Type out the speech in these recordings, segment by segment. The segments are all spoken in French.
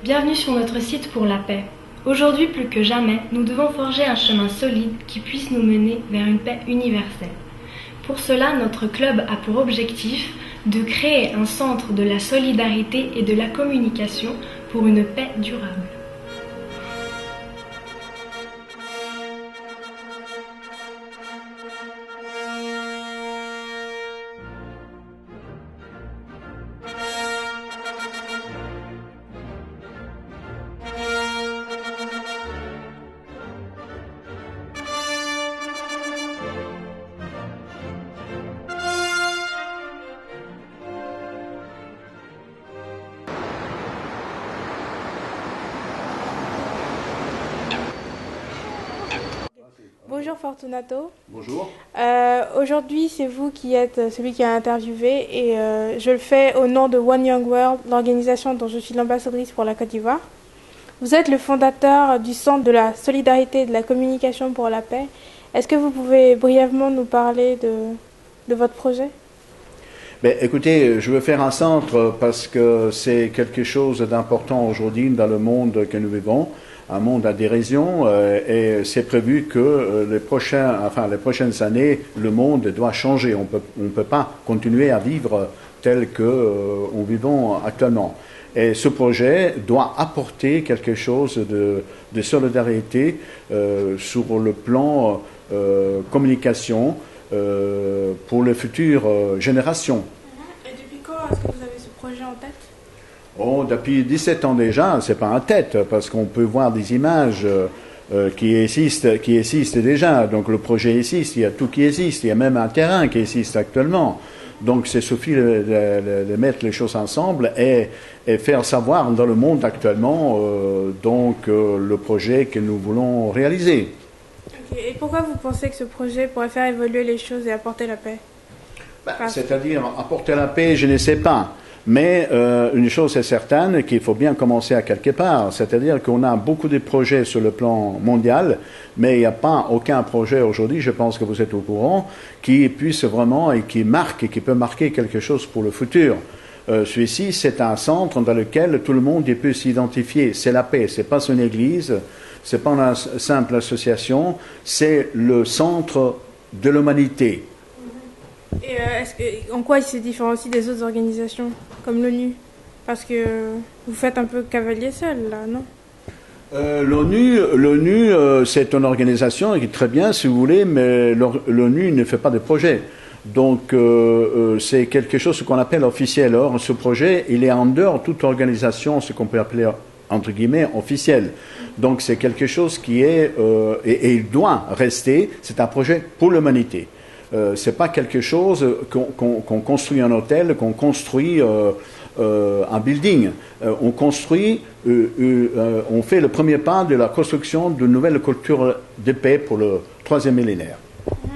Bienvenue sur notre site pour la paix. Aujourd'hui plus que jamais, nous devons forger un chemin solide qui puisse nous mener vers une paix universelle. Pour cela, notre club a pour objectif de créer un centre de la solidarité et de la communication pour une paix durable. Bonjour Fortunato. Bonjour. Aujourd'hui, c'est vous qui êtes celui qui a interviewé et je le fais au nom de One Young World, l'organisation dont je suis l'ambassadrice pour la Côte d'Ivoire. Vous êtes le fondateur du Centre de la solidarité et de la communication pour la paix. Est-ce que vous pouvez brièvement nous parler de votre projet ? Écoutez, je veux faire un centre parce que c'est quelque chose d'important aujourd'hui dans le monde que nous vivons, un monde à dérision, et c'est prévu que les prochaines années, le monde doit changer. On peut pas continuer à vivre tel que nous vivons actuellement. Et ce projet doit apporter quelque chose de solidarité sur le plan communication pour les futures générations. Et depuis quand est-ce que vous avez ce projet en tête ? Oh, depuis 17 ans déjà, c'est pas en tête, parce qu'on peut voir des images qui existent déjà. Donc le projet existe, il y a tout qui existe, il y a même un terrain qui existe actuellement. Donc c'est suffit de mettre les choses ensemble et faire savoir dans le monde actuellement le projet que nous voulons réaliser. Okay. Et pourquoi vous pensez que ce projet pourrait faire évoluer les choses et apporter la paix ? C'est-à-dire apporter la paix, je ne sais pas. Mais une chose est certaine, qu'il faut bien commencer à quelque part. C'est-à-dire qu'on a beaucoup de projets sur le plan mondial, mais il n'y a pas aucun projet aujourd'hui, je pense que vous êtes au courant, qui puisse vraiment et qui peut marquer quelque chose pour le futur. Celui-ci, c'est un centre dans lequel tout le monde peut s'identifier. C'est la paix, c'est pas une église, c'est pas une simple association, c'est le centre de l'humanité. Et en quoi il se différencie des autres organisations, comme l'ONU ? Parce que vous faites un peu cavalier seul, là, non ? L'ONU, c'est une organisation qui est très bien, si vous voulez, mais l'ONU ne fait pas de projet. Donc, c'est quelque chose qu'on appelle officiel. Or, ce projet, il est en dehors de toute organisation, ce qu'on peut appeler, entre guillemets, officielle. Donc, c'est quelque chose qui est, et il doit rester, c'est un projet pour l'humanité. C'est pas quelque chose qu'on construit un hôtel, qu'on construit un building. On construit, on fait le premier pas de la construction d'une nouvelle culture de paix pour le 3e millénaire.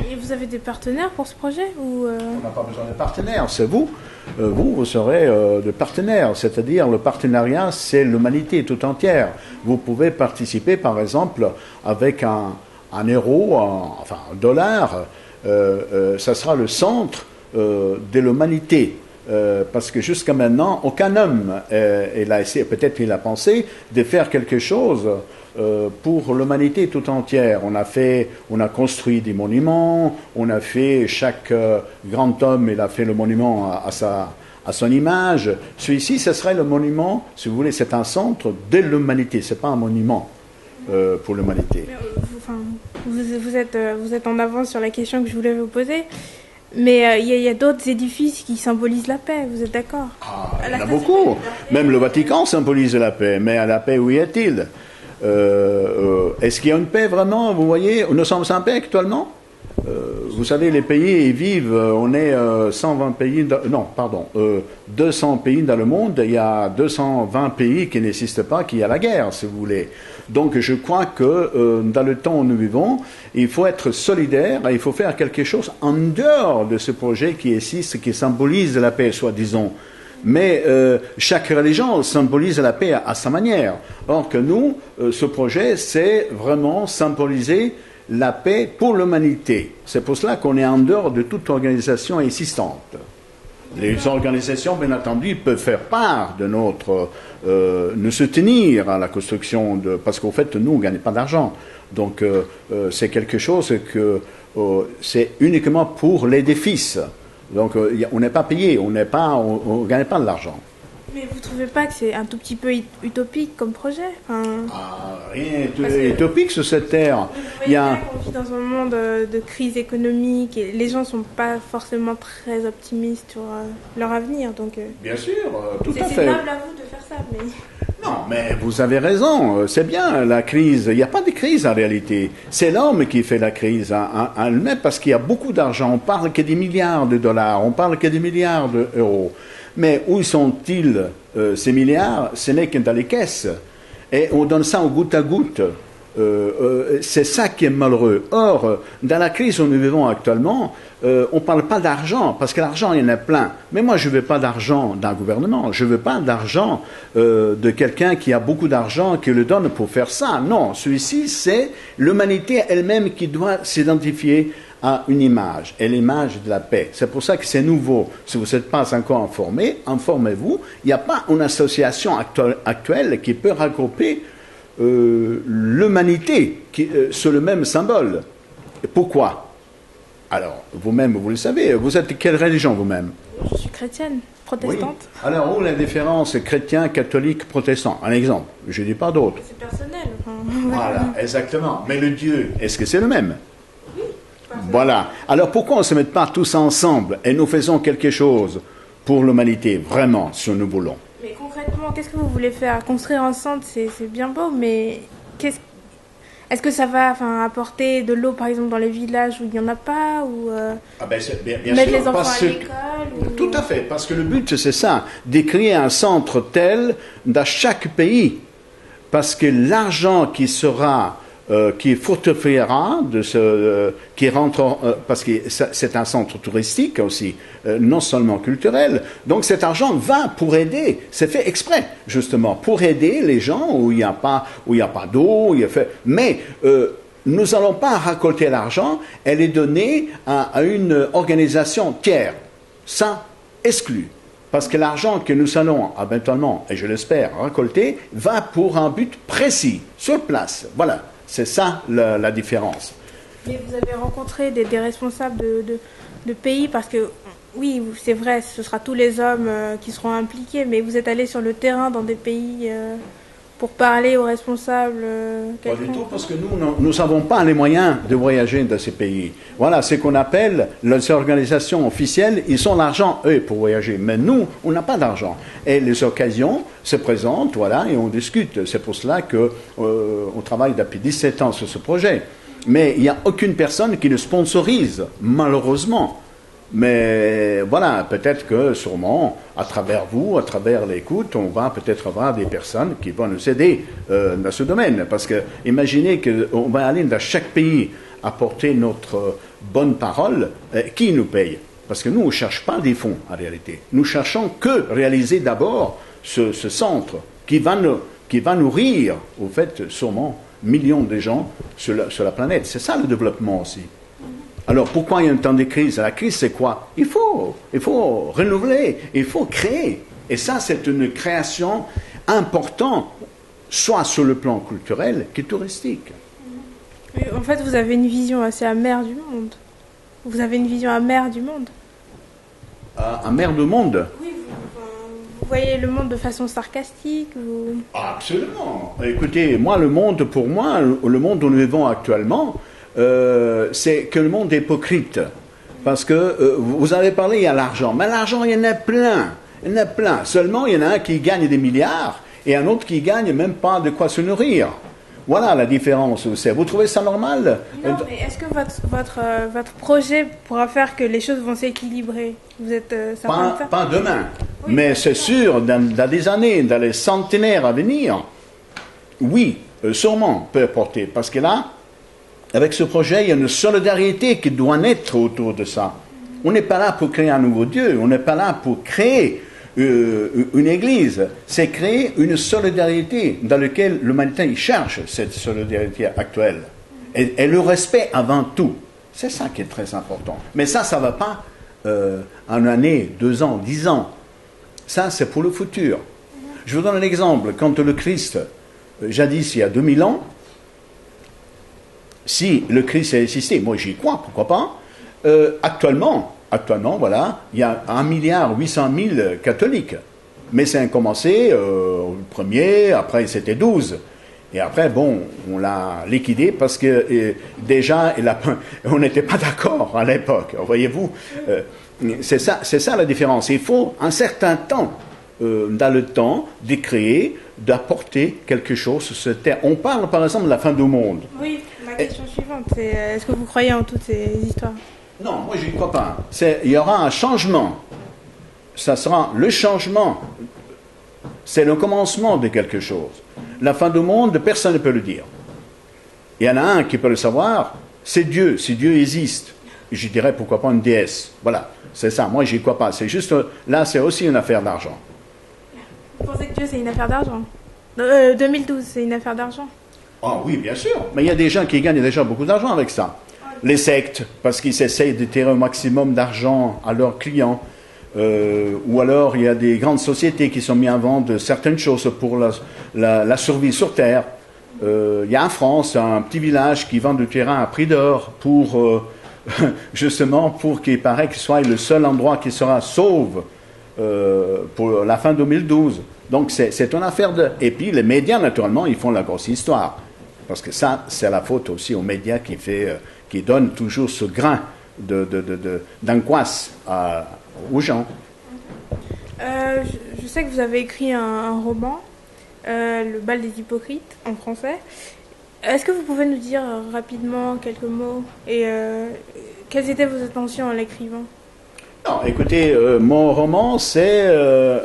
Et vous avez des partenaires pour ce projet ou On n'a pas besoin de partenaires, c'est vous. Vous serez de partenaires, c'est-à-dire le partenariat, c'est l'humanité tout entière. Vous pouvez participer, par exemple, avec un euro, un dollar. Ça sera le centre de l'humanité. Parce que jusqu'à maintenant, aucun homme il a essayé, peut-être qu'il a pensé, de faire quelque chose pour l'humanité tout entière. On a construit des monuments, on a fait, chaque grand homme, il a fait le monument à son image. Celui-ci, ce serait le monument, si vous voulez, c'est un centre de l'humanité, c'est pas un monument pour l'humanité. Vous êtes en avance sur la question que je voulais vous poser, mais il y a d'autres édifices qui symbolisent la paix, vous êtes d'accord ? Il y en a beaucoup. Même le Vatican symbolise la paix, mais à la paix, où y est-il ? Est-ce qu'il y a une paix vraiment ? Vous voyez, nous sommes en paix actuellement ? Vous savez, les pays ils vivent, on est 120 pays, 200 pays dans le monde, il y a 220 pays qui n'existent pas, qui a la guerre, si vous voulez. Donc je crois que dans le temps où nous vivons, il faut être solidaire, il faut faire quelque chose en dehors de ce projet qui existe, qui symbolise la paix, soi-disant. Mais chaque religion symbolise la paix à sa manière. Or que nous, ce projet, c'est vraiment symboliser la paix pour l'humanité. C'est pour cela qu'on est en dehors de toute organisation existante. Les organisations, bien entendu, peuvent faire part de nous soutenir à la construction parce qu'au fait, nous, on ne gagne pas d'argent. Donc, c'est quelque chose que c'est uniquement pour l'édifice. Donc, on n'est pas payé, on ne gagne pas de l'argent. Mais vous ne trouvez pas que c'est un tout petit peu utopique comme projet? Rien n'est utopique sur cette terre. Vous voyez qu'on vit dans un monde de crise économique et les gens ne sont pas forcément très optimistes sur leur avenir. Donc, bien sûr, tout à fait. C'est noble à vous de faire ça. Mais... Non, mais vous avez raison, c'est bien la crise. Il n'y a pas de crise en réalité. C'est l'homme qui fait la crise en elle-même parce qu'il y a beaucoup d'argent. On parle que des milliards de dollars, on parle que des milliards d'euros. Mais où sont-ils ces milliards? Ce n'est que dans les caisses. Et on donne ça au goutte à goutte. C'est ça qui est malheureux. Or, dans la crise où nous vivons actuellement, on ne parle pas d'argent, parce que l'argent, il y en a plein. Mais moi, je ne veux pas d'argent d'un gouvernement. Je ne veux pas d'argent de quelqu'un qui a beaucoup d'argent, qui le donne pour faire ça. Non, celui-ci, c'est l'humanité elle-même qui doit s'identifier à une image, et l'image de la paix. C'est pour ça que c'est nouveau. Si vous n'êtes pas encore informé, informez-vous. Il n'y a pas une association actuelle qui peut regrouper l'humanité sur le même symbole. Et pourquoi? Alors, vous-même, vous le savez, vous êtes de quelle religion vous-même? Je suis chrétienne, protestante. Oui. Alors, où est la différence chrétien, catholique, protestant? Un exemple, je ne dis pas d'autre. C'est personnel. Voilà, exactement. Mais le Dieu, est-ce que c'est le même? Voilà. Alors pourquoi on ne se met pas tous ensemble et nous faisons quelque chose pour l'humanité, vraiment, si nous voulons? Mais concrètement, qu'est-ce que vous voulez faire? Construire un centre, c'est bien beau, mais est-ce que ça va apporter de l'eau, par exemple, dans les villages où il n'y en a pas ou bien mettre sûr, les enfants à l'école Tout à fait, parce que le but, c'est ça, de créer un centre tel dans chaque pays. Parce que l'argent qui sera... qui fortifiera qui rentre, parce que c'est un centre touristique aussi, non seulement culturel. Donc cet argent va pour aider, c'est fait exprès justement pour aider les gens où il n'y a pas d'eau, mais nous n'allons pas récolter l'argent, elle est donnée à une organisation tiers, ça exclu. Parce que l'argent que nous allons éventuellement, et je l'espère, récolter, va pour un but précis, sur place. Voilà. C'est ça la différence. Mais vous avez rencontré des responsables de pays parce que, oui, c'est vrai, ce sera tous les hommes qui seront impliqués, mais vous êtes allé sur le terrain dans des pays pour parler aux responsables Pas du tout, parce que nous n'avons pas les moyens de voyager dans ces pays. Voilà, c'est qu'on appelle les organisations officielles, ils ont l'argent, eux, pour voyager. Mais nous, on n'a pas d'argent. Et les occasions se présentent, voilà, et on discute. C'est pour cela qu'on travaille depuis 17 ans sur ce projet. Mais il n'y a aucune personne qui le sponsorise, malheureusement. Mais voilà, peut-être que sûrement, à travers vous, à travers l'écoute, on va peut-être avoir des personnes qui vont nous aider dans ce domaine. Parce que imaginez qu'on va aller dans chaque pays apporter notre bonne parole. Qui nous paye? Parce que nous, on ne cherche pas des fonds, en réalité. Nous cherchons que réaliser d'abord ce centre qui va nourrir, au fait, sûrement, millions de gens sur la planète. C'est ça le développement aussi. Alors, pourquoi il y a un temps de crise? La crise, c'est quoi? Il faut renouveler, il faut créer. Et ça, c'est une création importante, soit sur le plan culturel que touristique. En fait, vous avez une vision assez amère du monde. Vous avez une vision amère du monde. Amère du monde? Oui, vous voyez le monde de façon sarcastique Absolument. Écoutez, moi, le monde où nous vivons actuellement, c'est que le monde est hypocrite. Parce que vous avez parlé, il y a l'argent. Mais l'argent, il y en a plein. Il y en a plein. Seulement, il y en a un qui gagne des milliards et un autre qui gagne même pas de quoi se nourrir. Voilà la différence. Vous trouvez ça normal? Non, mais est-ce que votre projet pourra faire que les choses vont s'équilibrer? Vous êtes certain de ça? Pas demain. Oui, mais c'est sûr, dans des années, dans les centenaires à venir, oui, sûrement peut apporter. Parce que là, avec ce projet, il y a une solidarité qui doit naître autour de ça. On n'est pas là pour créer un nouveau Dieu, on n'est pas là pour créer une église. C'est créer une solidarité dans laquelle l'humanité cherche cette solidarité actuelle. Et le respect avant tout. C'est ça qui est très important. Mais ça ne va pas en une année, 2 ans, 10 ans. Ça, c'est pour le futur. Je vous donne un exemple. Quand le Christ, jadis, il y a 2000 ans, si le Christ a existé, moi j'y crois, pourquoi pas, actuellement, voilà, il y a 1,8 milliard catholiques. Mais ça a commencé le premier, après c'était 12. Et après, bon, on l'a liquidé parce que déjà, on n'était pas d'accord à l'époque. Voyez-vous, c'est ça la différence. Il faut un certain temps, dans le temps, de créer, d'apporter quelque chose sur cette terre. On parle par exemple de la fin du monde. Oui, ma question suivante, c'est est-ce que vous croyez en toutes ces histoires? Non, moi je n'y crois pas. Il y aura un changement. Ça sera le changement. C'est le commencement de quelque chose. La fin du monde, personne ne peut le dire. Il y en a un qui peut le savoir, c'est Dieu, si Dieu existe. Je dirais pourquoi pas une déesse. Voilà, c'est ça. Moi, j'y crois pas. C'est juste, là, c'est aussi une affaire d'argent. Vous pensez que Dieu, c'est une affaire d'argent? 2012, c'est une affaire d'argent? Ah oui, bien sûr. Mais il y a des gens qui gagnent déjà beaucoup d'argent avec ça. Les sectes, parce qu'ils essayent de tirer au maximum d'argent à leurs clients. Ou alors il y a des grandes sociétés qui sont mises en vente certaines choses pour la survie sur Terre. Il y a en France un petit village qui vend du terrain à prix d'or pour justement pour qu'il paraît qu'il soit le seul endroit qui sera sauve pour la fin 2012. Donc c'est une affaire de... Et puis les médias, naturellement, ils font la grosse histoire. Parce que ça, c'est la faute aussi aux médias qui donnent toujours ce grain d'angoisse aux gens. Je sais que vous avez écrit un roman, Le bal des hypocrites, en français. Est-ce que vous pouvez nous dire rapidement quelques mots et quelles étaient vos intentions en l'écrivant? Non, écoutez, mon roman, c'est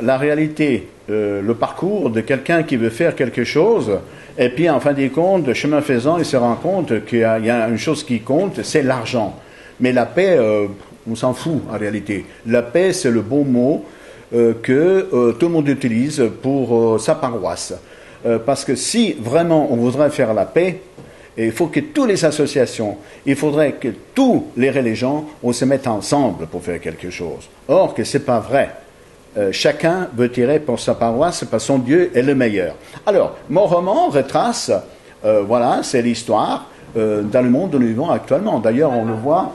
la réalité, le parcours de quelqu'un qui veut faire quelque chose, et puis en fin de compte, chemin faisant, il se rend compte qu'il y a une chose qui compte, c'est l'argent. Mais la paix, on s'en fout en réalité. La paix, c'est le bon mot que tout le monde utilise pour sa paroisse. Parce que si vraiment on voudrait faire la paix, il faut que toutes les associations, il faudrait que tous les religions, on se mette ensemble pour faire quelque chose. Or, que ce n'est pas vrai. Chacun veut tirer pour sa paroisse parce que son Dieu est le meilleur. Alors, mon roman retrace, voilà, c'est l'histoire dans le monde où nous vivons actuellement. D'ailleurs, on le voit...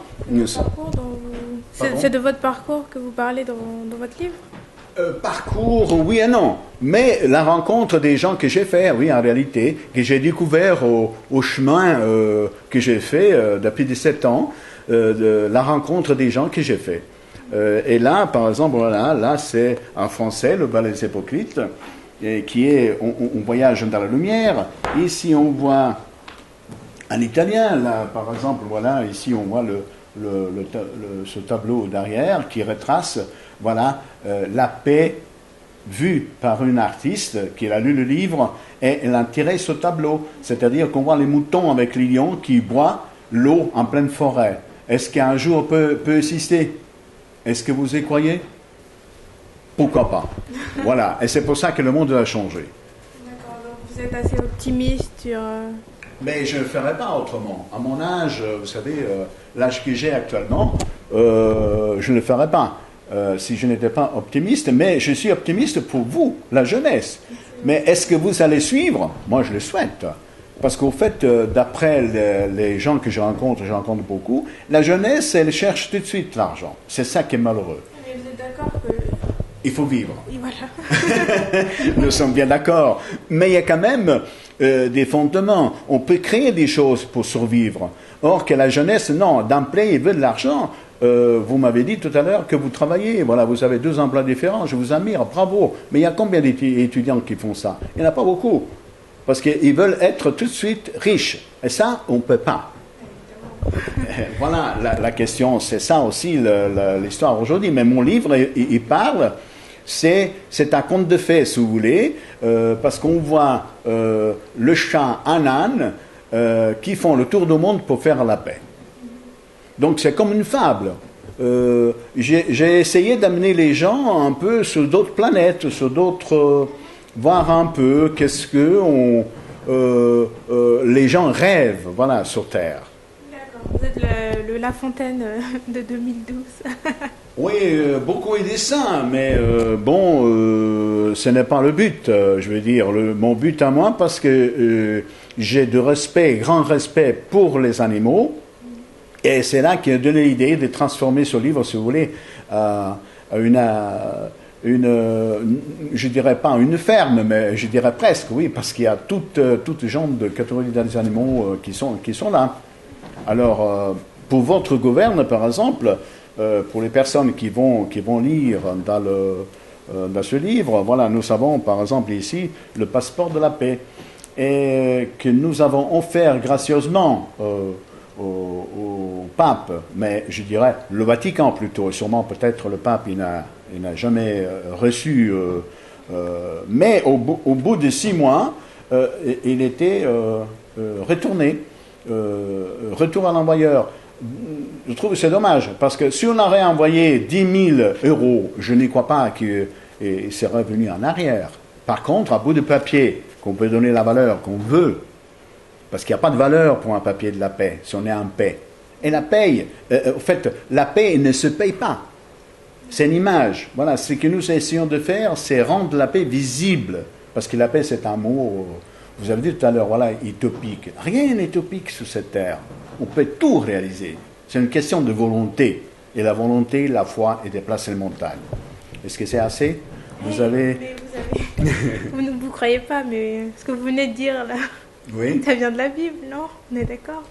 C'est de votre parcours que vous parlez dans votre livre? Parcours, oui et non. Mais la rencontre des gens que j'ai fait, oui, en réalité, que j'ai découvert au chemin que j'ai fait depuis 17 ans, la rencontre des gens que j'ai fait. Et là, par exemple, voilà, là c'est en français, le bal des hypocrites, qui est, on voyage dans la lumière. Ici, on voit en italien, là, par exemple, voilà, ici, on voit ce tableau derrière qui retrace, voilà, la paix vue par une artiste qui a lu le livre et elle a tiré ce tableau. C'est-à-dire qu'on voit les moutons avec les lions qui boivent l'eau en pleine forêt. Est-ce qu'un jour peut exister? Est-ce que vous y croyez? Pourquoi pas? Voilà, et c'est pour ça que le monde a changé. D'accord, donc vous êtes assez optimiste sur... Mais je ne le ferai pas autrement. À mon âge, vous savez, l'âge que j'ai actuellement, je ne le ferai pas. Si je n'étais pas optimiste, mais je suis optimiste pour vous, la jeunesse. Mais est-ce que vous allez suivre? Moi, je le souhaite. Parce qu'au fait, d'après les gens que je rencontre beaucoup, la jeunesse, elle cherche tout de suite l'argent. C'est ça qui est malheureux. Mais vous êtes d'accord que... Il faut vivre. Et voilà. Nous sommes bien d'accord. Mais il y a quand même des fondements. On peut créer des choses pour survivre. Or que la jeunesse, non, d'emblée, il veut de l'argent. Vous m'avez dit tout à l'heure que vous travaillez, voilà, vous avez 2 emplois différents, je vous admire, bravo. Mais il y a combien d'étudiants qui font ça? Il n'y en a pas beaucoup. Parce qu'ils veulent être tout de suite riches. Et ça, on ne peut pas. Voilà, la question, c'est ça aussi l'histoire aujourd'hui. Mais mon livre, il parle, c'est un conte de fées, si vous voulez, parce qu'on voit le chat, un âne, qui font le tour du monde pour faire la paix. Donc c'est comme une fable. J'ai essayé d'amener les gens un peu sur d'autres planètes, sur d'autres... voir un peu qu'est-ce que les gens rêvent, voilà, sur Terre. D'accord, vous êtes le La Fontaine de 2012. Oui, beaucoup est des saints, mais bon, ce n'est pas le but. Je veux dire, mon but à moi, parce que j'ai de respect, grand respect pour les animaux, et c'est là qui a donné l'idée de transformer ce livre, si vous voulez, je dirais pas une ferme, mais je dirais presque, oui, parce qu'il y a toutes genre de catégories d'animaux qui sont là. Alors, pour votre gouverne, par exemple, pour les personnes qui vont lire dans ce livre, voilà, nous avons par exemple ici le passeport de la paix, et que nous avons offert gracieusement au pape, mais je dirais le Vatican plutôt, sûrement peut-être le pape il n'a jamais reçu, mais au bout de 6 mois, il était retourné, retour à l'envoyeur. Je trouve que c'est dommage, parce que si on aurait envoyé 10 000 euros, je n'y crois pas qu'il serait revenu en arrière. Par contre, à bout de papier, qu'on peut donner la valeur qu'on veut, parce qu'il n'y a pas de valeur pour un papier de la paix, si on est en paix. Et la paix, en fait, la paix ne se paye pas. C'est une image. Voilà, ce que nous essayons de faire, c'est rendre la paix visible. Parce que la paix, c'est un mot, vous avez dit tout à l'heure, voilà, utopique. Rien n'est utopique sur cette terre. On peut tout réaliser. C'est une question de volonté. Et la volonté, la foi et déplacer les montagnes. Est-ce que c'est assez? Vous avez... Vous ne vous croyez pas, mais ce que vous venez de dire là, oui. Ça vient de la Bible, non? On est d'accord?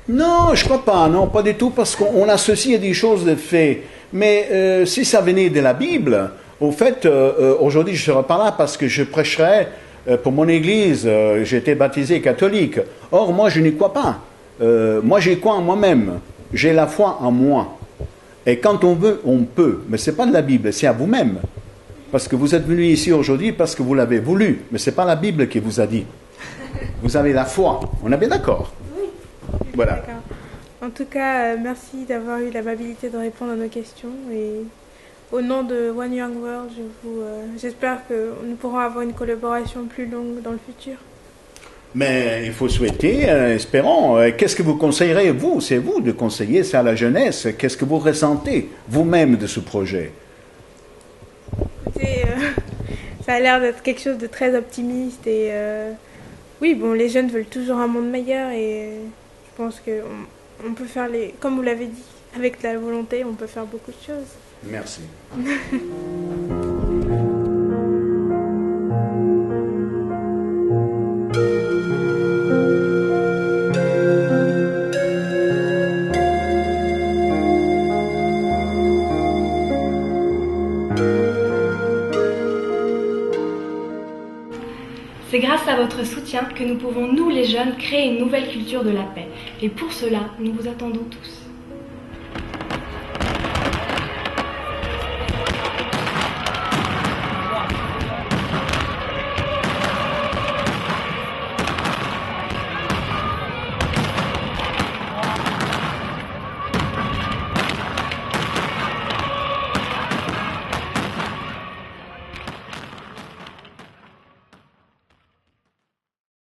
Non, je crois pas, non, pas du tout, parce qu'on associe des choses de fait. Mais si ça venait de la Bible, au fait, aujourd'hui je serai pas là parce que je prêcherai pour mon église, j'ai été baptisé catholique. Or, moi je n'y crois pas. Moi j'y crois en moi-même. J'ai la foi en moi. Et quand on veut, on peut. Mais ce n'est pas de la Bible, c'est à vous-même. Parce que vous êtes venu ici aujourd'hui parce que vous l'avez voulu. Mais ce n'est pas la Bible qui vous a dit. Vous avez la foi. On est bien d'accord? Oui. Voilà. D'accord. En tout cas, merci d'avoir eu l'amabilité de répondre à nos questions. Et au nom de One Young World, j'espère que nous pourrons avoir une collaboration plus longue dans le futur. Mais il faut souhaiter, espérons. Qu'est-ce que vous conseillerez, vous? C'est vous de conseiller ça à la jeunesse. Qu'est-ce que vous ressentez, vous-même, de ce projet? Écoutez, ça a l'air d'être quelque chose de très optimiste. Et oui, bon, les jeunes veulent toujours un monde meilleur. Et je pense qu'on peut faire comme vous l'avez dit, avec la volonté, on peut faire beaucoup de choses. Merci. C'est grâce à votre soutien que nous pouvons, nous les jeunes, créer une nouvelle culture de la paix. Et pour cela, nous vous attendons tous.